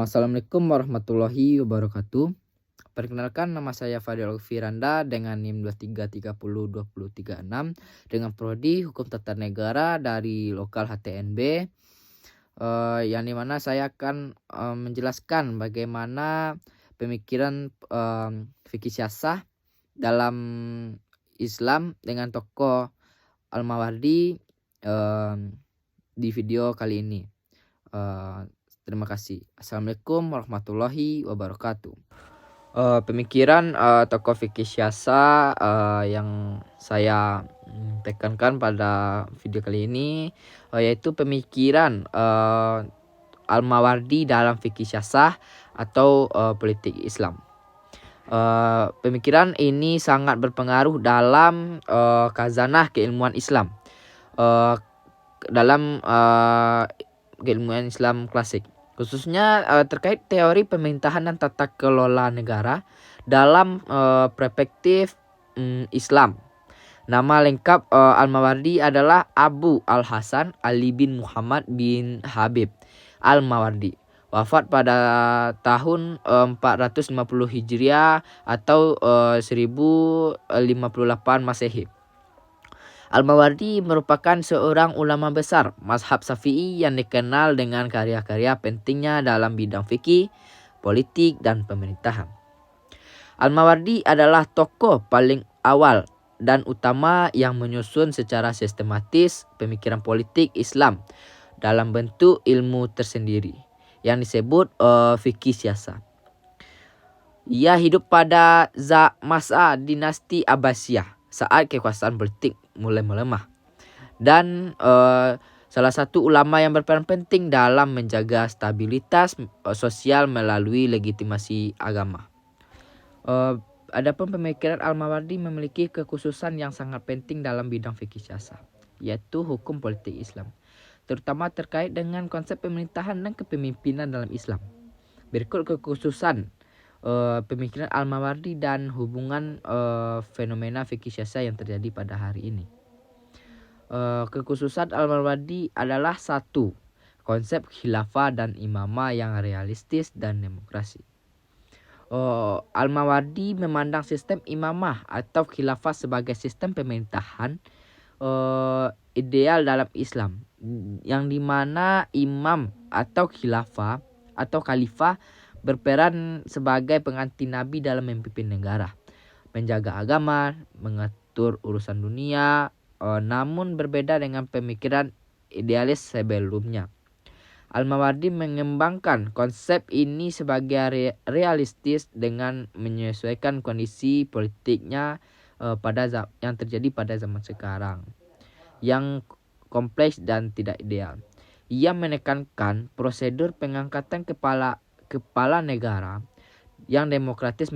Assalamualaikum warahmatullahi wabarakatuh. Perkenalkan, nama saya Fadil Firanda dengan NIM 23302036 dengan prodi Hukum Tata Negara dari lokal HTNB, yang dimana saya akan menjelaskan bagaimana pemikiran fikih syasah dalam Islam dengan tokoh Al-Mawardi di video kali ini. Terima kasih. Assalamualaikum warahmatullahi wabarakatuh. Pemikiran tokoh fikih syasah yang saya tekankan pada video kali ini yaitu pemikiran Al-Mawardi dalam fikih syasah atau politik Islam. Pemikiran ini sangat berpengaruh dalam khazanah keilmuan Islam, dalam keilmuan Islam klasik, khususnya terkait teori pemerintahan dan tata kelola negara dalam perspektif Islam. Nama lengkap Al-Mawardi adalah Abu Al-Hasan Ali bin Muhammad bin Habib Al-Mawardi. Wafat pada tahun 450 Hijriah atau 1058 Masehi. Al-Mawardi merupakan seorang ulama besar mazhab Syafi'i yang dikenal dengan karya-karya pentingnya dalam bidang fikih, politik, dan pemerintahan. Al-Mawardi adalah tokoh paling awal dan utama yang menyusun secara sistematis pemikiran politik Islam dalam bentuk ilmu tersendiri yang disebut fikih syasah. Ia hidup pada masa dinasti Abbasiyah saat kekuasaan politik mulai melemah, dan salah satu ulama yang berperan penting dalam menjaga stabilitas sosial melalui legitimasi agama. Adapun pemikiran Al-Mawardi memiliki kekhususan yang sangat penting dalam bidang fikih syasah, yaitu hukum politik Islam, terutama terkait dengan konsep pemerintahan dan kepemimpinan dalam Islam. Berikut kekhususan pemikiran Al-Mawardi dan hubungan fenomena fikih syasah yang terjadi pada hari ini. Kekhususan Al-Mawardi adalah satu, konsep khilafah dan imamah yang realistis dan demokrasi. Al-Mawardi memandang sistem imamah atau khilafah sebagai sistem pemerintahan ideal dalam Islam, yang dimana imam atau khilafah atau khalifah berperan sebagai pengganti Nabi dalam memimpin negara, menjaga agama, mengatur urusan dunia, namun berbeda dengan pemikiran idealis sebelumnya. Al-Mawardi mengembangkan konsep ini sebagai realistis dengan menyesuaikan kondisi politiknya yang terjadi pada zaman sekarang, yang kompleks dan tidak ideal. Ia menekankan prosedur pengangkatan kepala negara yang demokratis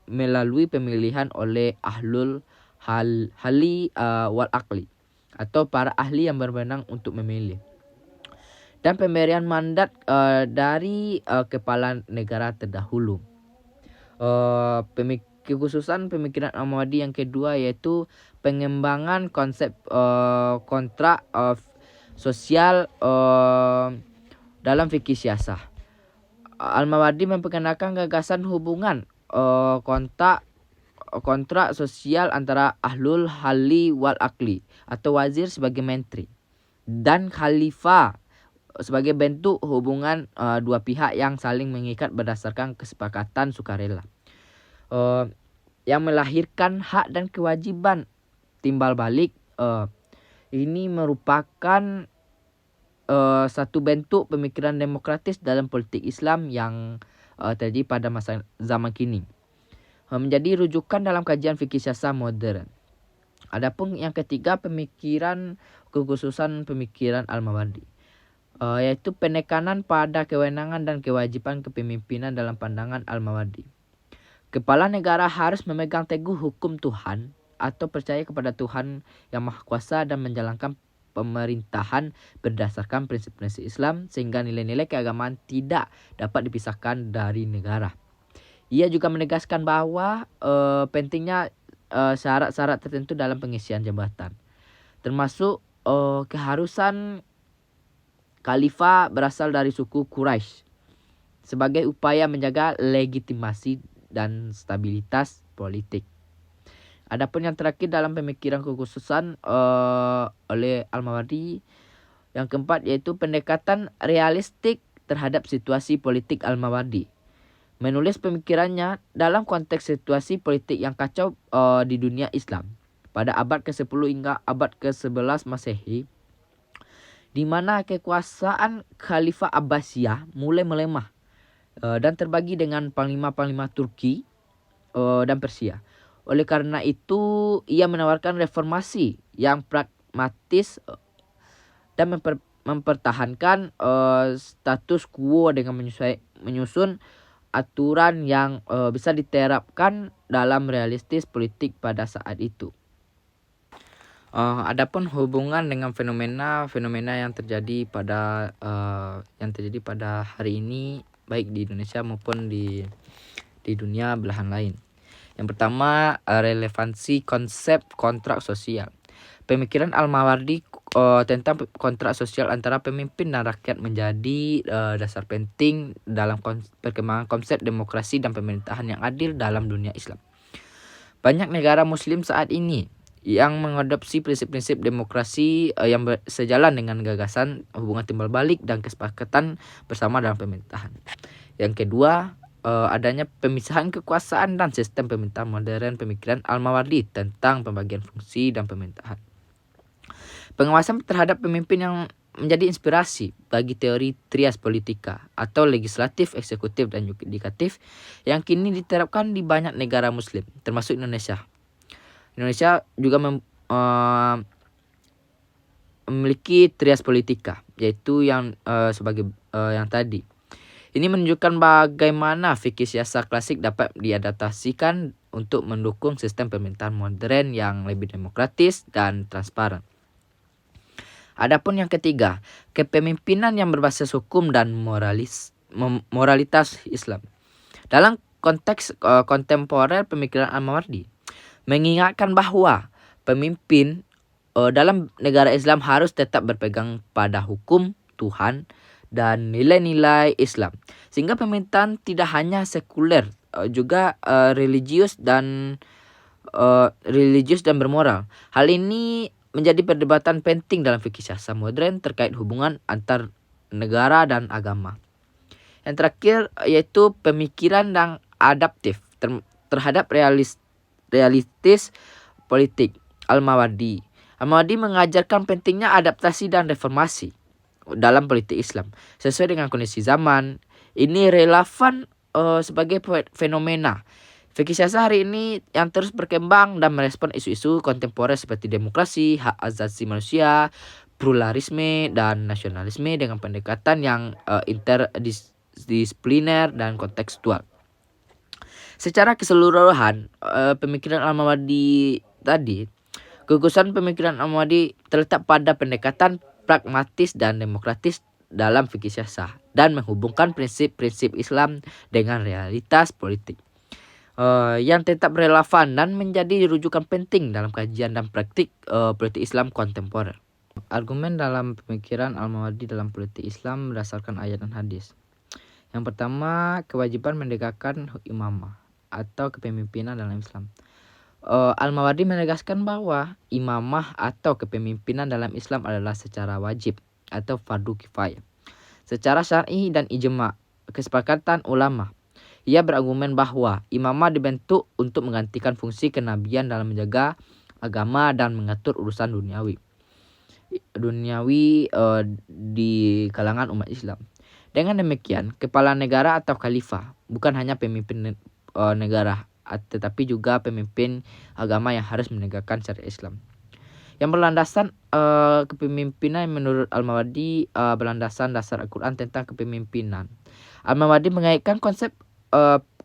melalui pemilihan oleh ahlul hali wal akli atau para ahli yang berwenang untuk memilih, dan pemberian mandat dari kepala negara terdahulu. Kekhususan pemikiran Al-Mawardi yang kedua yaitu pengembangan konsep kontrak sosial dalam fikih syasah. Al-Mawardi memperkenalkan gagasan hubungan kontrak sosial antara ahlul hali wal akli atau wazir sebagai menteri dan khalifah sebagai bentuk hubungan dua pihak yang saling mengikat berdasarkan kesepakatan sukarela, yang melahirkan hak dan kewajiban timbal balik. Ini merupakan satu bentuk pemikiran demokratis dalam politik Islam yang terjadi pada masa zaman kini, menjadi rujukan dalam kajian fikih syasah modern. Adapun yang ketiga, kekhususan pemikiran Al-Mawardi yaitu penekanan pada kewenangan dan kewajiban kepemimpinan dalam pandangan Al-Mawardi. Kepala negara harus memegang teguh hukum Tuhan atau percaya kepada Tuhan yang Maha Kuasa dan menjalankan pemerintahan berdasarkan prinsip-prinsip Islam sehingga nilai-nilai keagamaan tidak dapat dipisahkan dari negara. Ia juga menegaskan bahwa pentingnya syarat-syarat tertentu dalam pengisian jabatan, termasuk keharusan khalifah berasal dari suku Quraisy sebagai upaya menjaga legitimasi dan stabilitas politik. Adapun yang terakhir dalam pemikiran kekhususan oleh Al-Mawardi, yang keempat yaitu pendekatan realistik terhadap situasi politik Al-Mawardi. Menulis pemikirannya dalam konteks situasi politik yang kacau di dunia Islam pada abad ke-10 hingga abad ke-11 Masehi, di mana kekuasaan Khalifah Abbasiyah mulai melemah dan terbagi dengan panglima-panglima Turki dan Persia. Oleh karena itu, ia menawarkan reformasi yang pragmatis dan mempertahankan status quo dengan menyusun aturan yang bisa diterapkan dalam realistis politik pada saat itu. Adapun hubungan dengan fenomena yang terjadi pada hari ini, baik di Indonesia maupun di dunia belahan lain. Yang pertama, relevansi konsep kontrak sosial. Pemikiran Al-Mawardi tentang kontrak sosial antara pemimpin dan rakyat menjadi dasar penting dalam perkembangan konsep demokrasi dan pemerintahan yang adil dalam dunia Islam. Banyak negara Muslim saat ini yang mengadopsi prinsip-prinsip demokrasi yang sejalan dengan gagasan hubungan timbal balik dan kesepakatan bersama dalam pemerintahan. Yang kedua, adanya pemisahan kekuasaan dan sistem pemerintahan modern pemikiran Al-Mawardi tentang pembagian fungsi dan pemerintahan. Pengawasan terhadap pemimpin yang menjadi inspirasi bagi teori trias politika atau legislatif, eksekutif, dan yudikatif yang kini diterapkan di banyak negara Muslim, termasuk Indonesia. Indonesia juga memiliki trias politika, yaitu yang sebagai yang tadi. Ini menunjukkan bagaimana fikih siasat klasik dapat diadaptasikan untuk mendukung sistem pemerintahan modern yang lebih demokratis dan transparan. Adapun yang ketiga, kepemimpinan yang berbasis hukum dan moralitas Islam. Dalam konteks kontemporer, pemikiran Al-Mawardi mengingatkan bahwa pemimpin dalam negara Islam harus tetap berpegang pada hukum Tuhan dan nilai-nilai Islam, sehingga pemerintahan tidak hanya sekuler, juga religius dan bermoral. Hal ini menjadi perdebatan penting dalam fikih siasat modern terkait hubungan antar negara dan agama. Yang terakhir yaitu pemikiran yang adaptif terhadap realistis politik Al-Mawardi. Al-Mawardi mengajarkan pentingnya adaptasi dan reformasi dalam politik Islam sesuai dengan kondisi zaman. Ini relevan sebagai fenomena fikih siasat hari ini yang terus berkembang dan merespon isu-isu kontemporer seperti demokrasi, hak asasi manusia, pluralisme, dan nasionalisme dengan pendekatan yang interdisipliner dan kontekstual. Secara keseluruhan, pemikiran Al-Mawardi tadi, gagasan pemikiran Al-Mawardi terletak pada pendekatan pragmatis dan demokratis dalam fikih siasat dan menghubungkan prinsip-prinsip Islam dengan realitas politik yang tetap relevan dan menjadi rujukan penting dalam kajian dan praktik politik Islam kontemporer. Argumen dalam pemikiran Al-Mawardi dalam politik Islam berdasarkan ayat dan hadis. Yang pertama, kewajiban menegakkan imamah atau kepemimpinan dalam Islam. Al-Mawardi menegaskan bahwa imamah atau kepemimpinan dalam Islam adalah secara wajib atau fardu kifayah, secara syar'i dan ijma' kesepakatan ulama. Ia berargumen bahwa imamah dibentuk untuk menggantikan fungsi kenabian dalam menjaga agama dan mengatur urusan duniawi di kalangan umat Islam. Dengan demikian, kepala negara atau khalifah bukan hanya pemimpin negara, tetapi juga pemimpin agama yang harus menegakkan syariat Islam. Yang berlandasan kepemimpinan menurut Al-Mawardi berlandasan dasar Al-Quran tentang kepemimpinan. Al-Mawardi mengaitkan konsep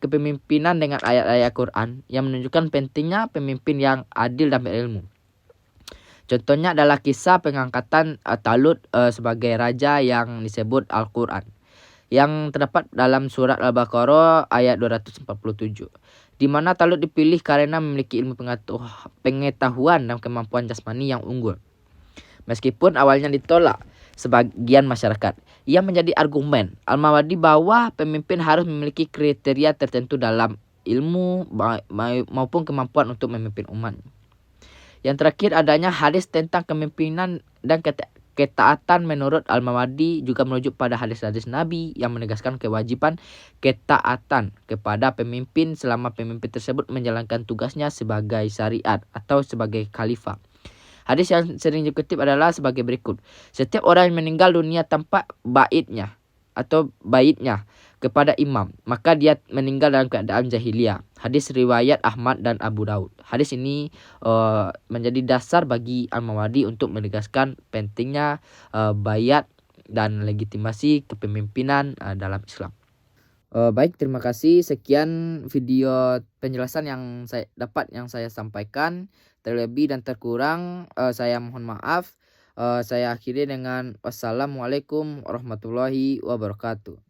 kepemimpinan dengan ayat-ayat Quran yang menunjukkan pentingnya pemimpin yang adil dan berilmu. Contohnya adalah kisah pengangkatan Talut sebagai raja yang disebut Al-Quran, yang terdapat dalam surat Al-Baqarah ayat 247, di mana Talut dipilih karena memiliki ilmu pengetahuan dan kemampuan jasmani yang unggul. Meskipun awalnya ditolak sebagian masyarakat yang menjadi argumen Al-Mawardi bahwa pemimpin harus memiliki kriteria tertentu dalam ilmu maupun kemampuan untuk memimpin umat. Yang terakhir, adanya hadis tentang kepemimpinan dan ketaatan menurut Al-Mawardi juga merujuk pada hadis-hadis Nabi yang menegaskan kewajiban ketaatan kepada pemimpin selama pemimpin tersebut menjalankan tugasnya sebagai syariat atau sebagai khalifah. Hadis yang sering dikutip adalah sebagai berikut. Setiap orang yang meninggal dunia tanpa baitnya kepada imam, maka dia meninggal dalam keadaan jahiliyah. Hadis riwayat Ahmad dan Abu Daud. Hadis ini menjadi dasar bagi Al-Mawardi untuk menegaskan pentingnya baiat dan legitimasi kepemimpinan dalam Islam. Baik, terima kasih. Sekian video penjelasan yang saya sampaikan. Terlebih dan terkurang saya mohon maaf. Saya akhiri dengan wassalamualaikum warahmatullahi wabarakatuh.